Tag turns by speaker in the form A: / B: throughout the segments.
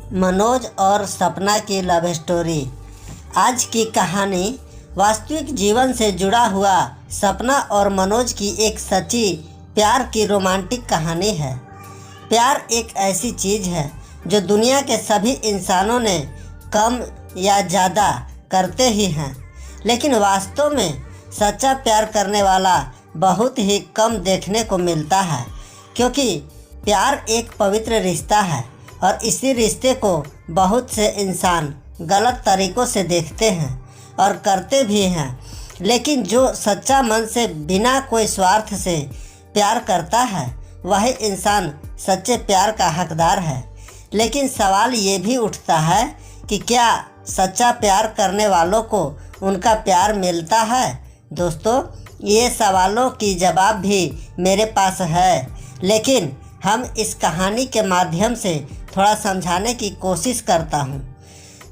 A: मनोज और सपना की लव स्टोरी। आज की कहानी वास्तविक जीवन से जुड़ा हुआ सपना और मनोज की एक सच्ची प्यार की रोमांटिक कहानी है। प्यार एक ऐसी चीज़ है जो दुनिया के सभी इंसानों ने कम या ज़्यादा करते ही हैं, लेकिन वास्तव में सच्चा प्यार करने वाला बहुत ही कम देखने को मिलता है, क्योंकि प्यार एक पवित्र रिश्ता है और इसी रिश्ते को बहुत से इंसान गलत तरीक़ों से देखते हैं और करते भी हैं। लेकिन जो सच्चा मन से बिना कोई स्वार्थ से प्यार करता है वही इंसान सच्चे प्यार का हकदार है। लेकिन सवाल ये भी उठता है कि क्या सच्चा प्यार करने वालों को उनका प्यार मिलता है? दोस्तों, ये सवालों की जवाब भी मेरे पास है, लेकिन हम इस कहानी के माध्यम से थोड़ा समझाने की कोशिश करता हूँ।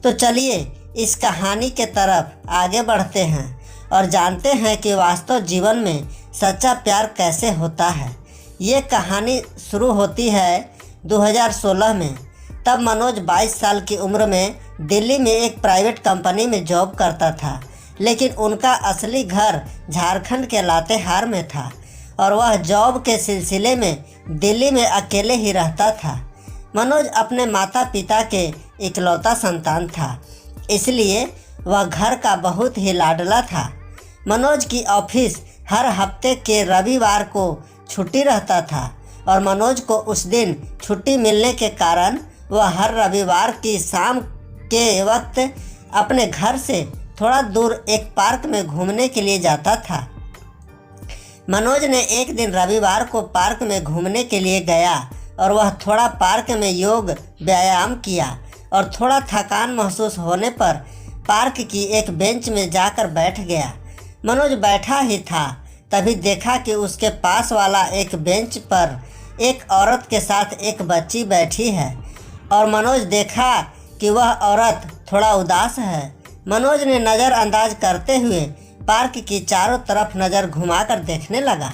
A: तो चलिए इस कहानी के तरफ आगे बढ़ते हैं और जानते हैं कि वास्तव जीवन में सच्चा प्यार कैसे होता है। ये कहानी शुरू होती है 2016 में। तब मनोज 22 साल की उम्र में दिल्ली में एक प्राइवेट कंपनी में जॉब करता था, लेकिन उनका असली घर झारखंड के लातेहार में था और वह जॉब के सिलसिले में दिल्ली में अकेले ही रहता था। मनोज अपने माता पिता के इकलौता संतान था, इसलिए वह घर का बहुत ही लाडला था। मनोज की ऑफिस हर हफ्ते के रविवार को छुट्टी रहता था और मनोज को उस दिन छुट्टी मिलने के कारण वह हर रविवार की शाम के वक्त अपने घर से थोड़ा दूर एक पार्क में घूमने के लिए जाता था। मनोज ने एक दिन रविवार को पार्क में घूमने के लिए गया और वह थोड़ा पार्क में योग व्यायाम किया और थोड़ा थकान महसूस होने पर पार्क की एक बेंच में जाकर बैठ गया। मनोज बैठा ही था, तभी देखा कि उसके पास वाला एक बेंच पर एक औरत के साथ एक बच्ची बैठी है और मनोज देखा कि वह औरत थोड़ा उदास है। मनोज ने नज़रअंदाज करते हुए पार्क की चारों तरफ नज़र घुमाकर देखने लगा।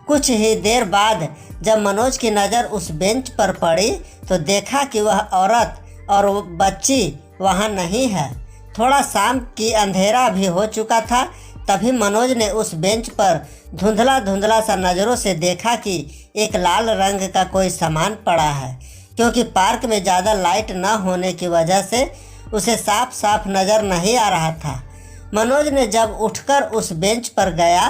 A: कुछ ही देर बाद जब मनोज की नज़र उस बेंच पर पड़ी तो देखा कि वह औरत और वो बच्ची वहाँ नहीं है। थोड़ा शाम की अंधेरा भी हो चुका था। तभी मनोज ने उस बेंच पर धुंधला धुंधला सा नज़रों से देखा कि एक लाल रंग का कोई सामान पड़ा है, क्योंकि पार्क में ज़्यादा लाइट न होने की वजह से उसे साफ साफ नज़र नहीं आ रहा था। मनोज ने जब उठकर उस बेंच पर गया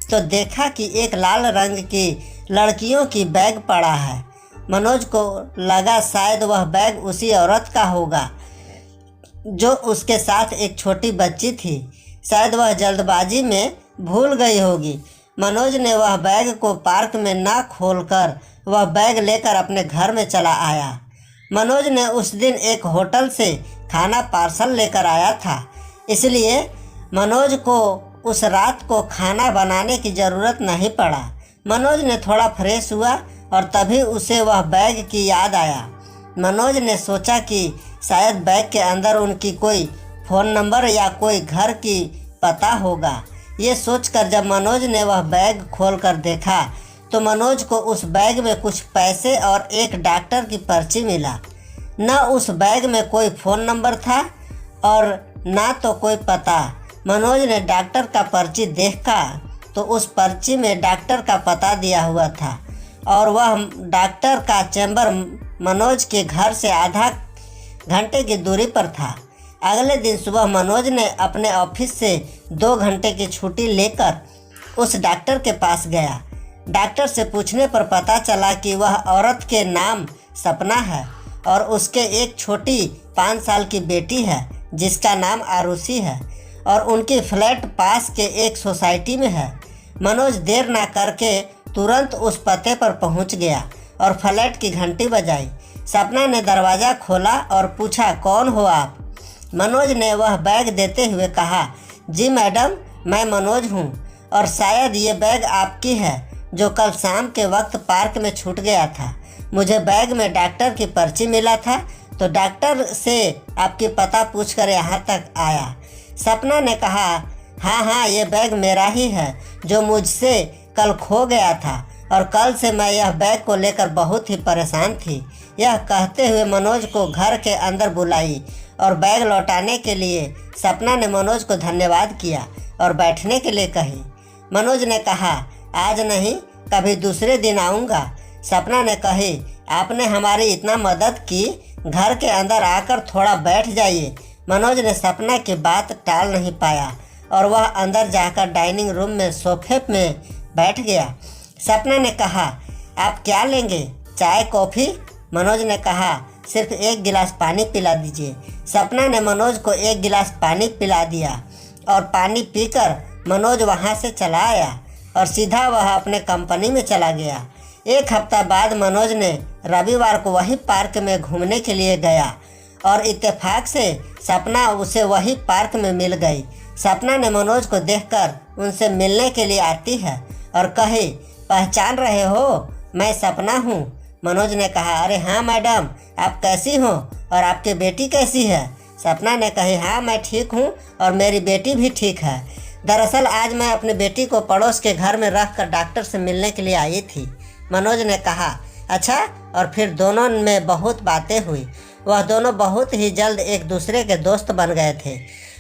A: तो देखा कि एक लाल रंग की लड़कियों की बैग पड़ा है। मनोज को लगा शायद वह बैग उसी औरत का होगा जो उसके साथ एक छोटी बच्ची थी। शायद वह जल्दबाजी में भूल गई होगी। मनोज ने वह बैग को पार्क में ना खोलकर वह बैग लेकर अपने घर में चला आया। मनोज ने उस दिन एक होटल से खाना पार्सल लेकर आया था, इसलिए मनोज को उस रात को खाना बनाने की ज़रूरत नहीं पड़ा। मनोज ने थोड़ा फ्रेश हुआ और तभी उसे वह बैग की याद आया। मनोज ने सोचा कि शायद बैग के अंदर उनकी कोई फ़ोन नंबर या कोई घर की पता होगा। ये सोचकर जब मनोज ने वह बैग खोलकर देखा तो मनोज को उस बैग में कुछ पैसे और एक डॉक्टर की पर्ची मिला। न उस बैग में कोई फ़ोन नंबर था और ना तो कोई पता। मनोज ने डॉक्टर का पर्ची देखा तो उस पर्ची में डॉक्टर का पता दिया हुआ था और वह डॉक्टर का चैम्बर मनोज के घर से आधा घंटे की दूरी पर था। अगले दिन सुबह मनोज ने अपने ऑफिस से 2 घंटे की छुट्टी लेकर उस डॉक्टर के पास गया। डॉक्टर से पूछने पर पता चला कि वह औरत के नाम सपना है और उसके एक छोटी 5 साल की बेटी है जिसका नाम आरुषि है और उनकी फ्लैट पास के एक सोसाइटी में है। मनोज देर ना करके तुरंत उस पते पर पहुंच गया और फ्लैट की घंटी बजाई। सपना ने दरवाज़ा खोला और पूछा, कौन हो आप? मनोज ने वह बैग देते हुए कहा, जी मैडम, मैं मनोज हूँ और शायद ये बैग आपकी है जो कल शाम के वक्त पार्क में छूट गया था। मुझे बैग में डॉक्टर की पर्ची मिला था तो डॉक्टर से आपकी पता पूछकर यहाँ तक आया। सपना ने कहा, हाँ, ये बैग मेरा ही है जो मुझसे कल खो गया था और कल से मैं यह बैग को लेकर बहुत ही परेशान थी। यह कहते हुए मनोज को घर के अंदर बुलाई और बैग लौटाने के लिए सपना ने मनोज को धन्यवाद किया और बैठने के लिए कही। मनोज ने कहा, आज नहीं, कभी दूसरे दिन आऊँगा। सपना ने कही, आपने हमारी इतना मदद की, घर के अंदर आकर थोड़ा बैठ जाइए। मनोज ने सपना की बात टाल नहीं पाया और वह अंदर जाकर डाइनिंग रूम में सोफे में बैठ गया। सपना ने कहा, आप क्या लेंगे, चाय कॉफ़ी? मनोज ने कहा, सिर्फ एक गिलास पानी पिला दीजिए। सपना ने मनोज को एक गिलास पानी पिला दिया और पानी पीकर मनोज वहाँ से चला आया और सीधा वह अपने कंपनी में चला गया। एक हफ्ता बाद मनोज ने रविवार को वही पार्क में घूमने के लिए गया और इत्तेफाक से सपना उसे वही पार्क में मिल गई। सपना ने मनोज को देखकर उनसे मिलने के लिए आती है और कही, पहचान रहे हो, मैं सपना हूँ। मनोज ने कहा, अरे हाँ मैडम, आप कैसी हो और आपकी बेटी कैसी है? सपना ने कही, हाँ मैं ठीक हूँ और मेरी बेटी भी ठीक है। दरअसल आज मैं अपनी बेटी को पड़ोस के घर में रख कर डॉक्टर से मिलने के लिए आई थी। मनोज ने कहा, अच्छा। और फिर दोनों में बहुत बातें हुई। वह दोनों बहुत ही जल्द एक दूसरे के दोस्त बन गए थे।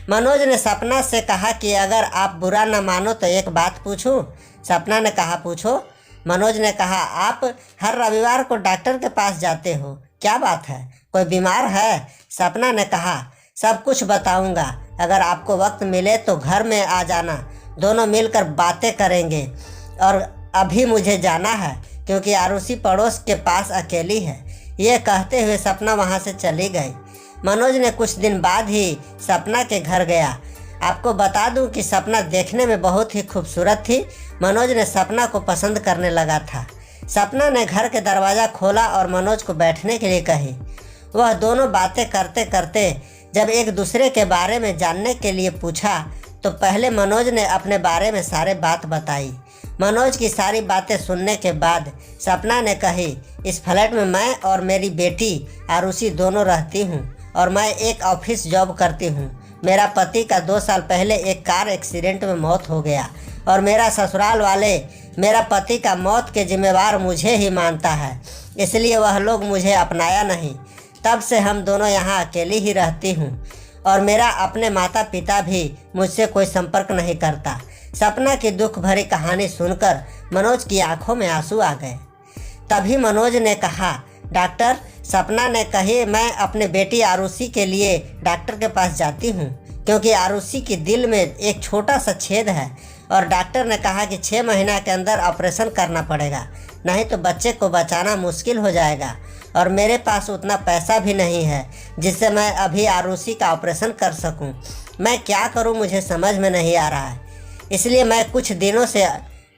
A: मनोज ने सपना से कहा कि अगर आप बुरा न मानो तो एक बात पूछूं? सपना ने कहा, पूछो। मनोज ने कहा, आप हर रविवार को डॉक्टर के पास जाते हो, क्या बात है, कोई बीमार है? सपना ने कहा, सब कुछ बताऊंगा, अगर आपको वक्त मिले तो घर में आ जाना, दोनों मिलकर बातें करेंगे। और अभी मुझे जाना है क्योंकि आरुषि पड़ोस के पास अकेली है। ये कहते हुए सपना वहाँ से चली गई। मनोज ने कुछ दिन बाद ही सपना के घर गया। आपको बता दूं कि सपना देखने में बहुत ही खूबसूरत थी। मनोज ने सपना को पसंद करने लगा था। सपना ने घर के दरवाज़ा खोला और मनोज को बैठने के लिए कही। वह दोनों बातें करते करते जब एक दूसरे के बारे में जानने के लिए पूछा तो पहले मनोज ने अपने बारे में सारे बात बताई। मनोज की सारी बातें सुनने के बाद सपना ने कही, इस फ्लैट में मैं और मेरी बेटी आरुषि दोनों रहती हूँ और मैं एक ऑफिस जॉब करती हूँ। मेरा पति का 2 साल पहले एक कार एक्सीडेंट में मौत हो गया और मेरा ससुराल वाले मेरा पति का मौत के जिम्मेवार मुझे ही मानता है, इसलिए वह लोग मुझे अपनाया नहीं। तब से हम दोनों यहाँ अकेली ही रहती हूँ और मेरा अपने माता पिता भी मुझसे कोई संपर्क नहीं करता। सपना की दुख भरी कहानी सुनकर मनोज की आंखों में आंसू आ गए। तभी मनोज ने कहा, डॉक्टर, सपना ने कही मैं अपने बेटी आरुषि के लिए डॉक्टर के पास जाती हूँ क्योंकि आरुषि के दिल में एक छोटा सा छेद है और डॉक्टर ने कहा कि 6 महीना के अंदर ऑपरेशन करना पड़ेगा, नहीं तो बच्चे को बचाना मुश्किल हो जाएगा और मेरे पास उतना पैसा भी नहीं है जिससे मैं अभी आरुषि का ऑपरेशन कर सकूं। मैं क्या करूं मुझे समझ में नहीं आ रहा है, इसलिए मैं कुछ दिनों से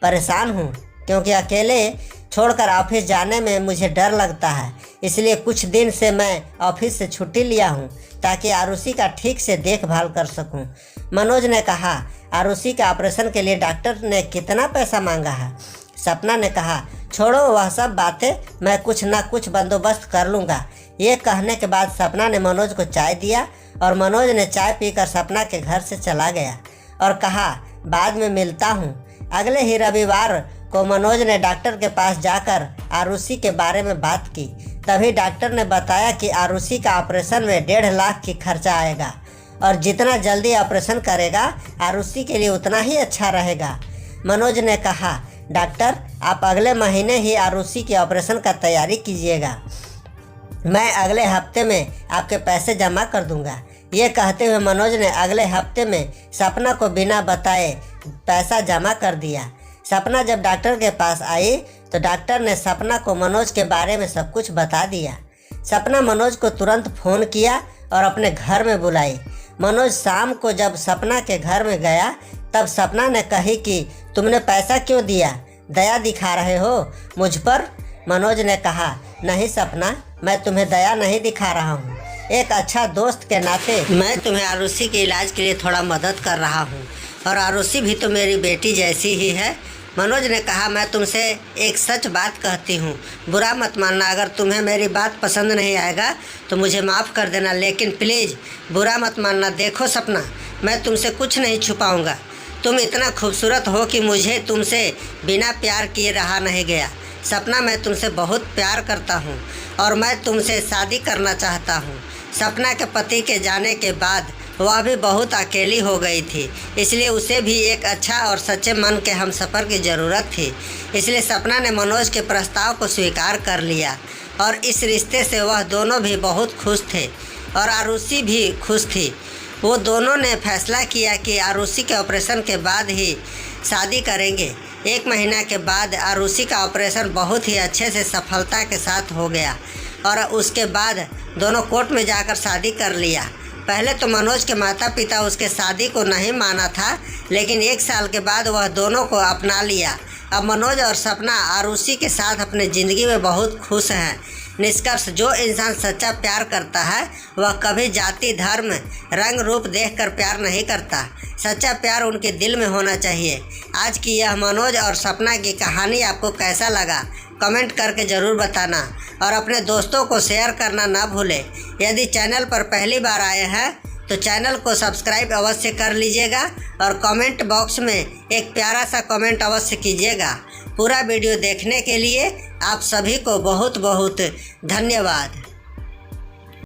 A: परेशान हूं क्योंकि अकेले छोड़कर ऑफिस जाने में मुझे डर लगता है। इसलिए कुछ दिन से मैं ऑफिस से छुट्टी लिया हूं ताकि आरुषि का ठीक से देखभाल कर सकूं। मनोज ने कहा, आरुषि के ऑपरेशन के लिए डॉक्टर ने कितना पैसा मांगा है? सपना ने कहा, छोड़ो वह सब बातें, मैं कुछ ना कुछ बंदोबस्त कर लूँगा। ये कहने के बाद सपना ने मनोज को चाय दिया और मनोज ने चाय पीकर सपना के घर से चला गया और कहा, बाद में मिलता हूँ। अगले ही रविवार को मनोज ने डॉक्टर के पास जाकर आरुषि के बारे में बात की। तभी डॉक्टर ने बताया कि आरुषि का ऑपरेशन में 1.5 लाख की खर्चा आएगा और जितना जल्दी ऑपरेशन करेगा आरुषि के लिए उतना ही अच्छा रहेगा। मनोज ने कहा, डॉक्टर, आप अगले महीने ही आरुषि के ऑपरेशन का तैयारी कीजिएगा, मैं अगले हफ्ते में आपके पैसे जमा कर दूंगा। ये कहते हुए मनोज ने अगले हफ्ते में सपना को बिना बताए पैसा जमा कर दिया। सपना जब डॉक्टर के पास आई तो डॉक्टर ने सपना को मनोज के बारे में सब कुछ बता दिया। सपना मनोज को तुरंत फ़ोन किया और अपने घर में बुलाई। मनोज शाम को जब सपना के घर में गया तब सपना ने कही कि तुमने पैसा क्यों दिया, दया दिखा रहे हो मुझ पर? मनोज ने कहा, नहीं सपना, मैं तुम्हें दया नहीं दिखा रहा हूँ, एक अच्छा दोस्त के नाते मैं तुम्हें आरुषि के इलाज के लिए थोड़ा मदद कर रहा हूँ और आरुषि भी तो मेरी बेटी जैसी ही है। मनोज ने कहा, मैं तुमसे एक सच बात कहती हूँ, बुरा मत मानना, अगर तुम्हें मेरी बात पसंद नहीं आएगा तो मुझे माफ़ कर देना, लेकिन प्लीज़ बुरा मत मानना। देखो सपना, मैं तुमसे कुछ नहीं छुपाऊँगा, तुम इतना खूबसूरत हो कि मुझे तुमसे बिना प्यार किए रहा नहीं गया। सपना, मैं तुमसे बहुत प्यार करता हूँ और मैं तुमसे शादी करना चाहता हूँ। सपना के पति के जाने के बाद वह भी बहुत अकेली हो गई थी, इसलिए उसे भी एक अच्छा और सच्चे मन के हमसफ़र की ज़रूरत थी। इसलिए सपना ने मनोज के प्रस्ताव को स्वीकार कर लिया और इस रिश्ते से वह दोनों भी बहुत खुश थे और आरुषि भी खुश थी। वो दोनों ने फैसला किया कि आरुषि के ऑपरेशन के बाद ही शादी करेंगे। 1 महीना के बाद आरुषि का ऑपरेशन बहुत ही अच्छे से सफलता के साथ हो गया और उसके बाद दोनों कोर्ट में जाकर शादी कर लिया। पहले तो मनोज के माता पिता उसके शादी को नहीं माना था, लेकिन 1 साल के बाद वह दोनों को अपना लिया। अब मनोज और सपना आरुषि के साथ अपनी ज़िंदगी में बहुत खुश हैं। निष्कर्ष, जो इंसान सच्चा प्यार करता है वह कभी जाति, धर्म, रंग, रूप देखकर प्यार नहीं करता। सच्चा प्यार उनके दिल में होना चाहिए। आज की यह मनोज और सपना की कहानी आपको कैसा लगा कमेंट करके ज़रूर बताना और अपने दोस्तों को शेयर करना ना भूलें। यदि चैनल पर पहली बार आए हैं तो चैनल को सब्सक्राइब अवश्य कर लीजिएगा और कमेंट बॉक्स में एक प्यारा सा कमेंट अवश्य कीजिएगा। पूरा वीडियो देखने के लिए आप सभी को बहुत बहुत धन्यवाद।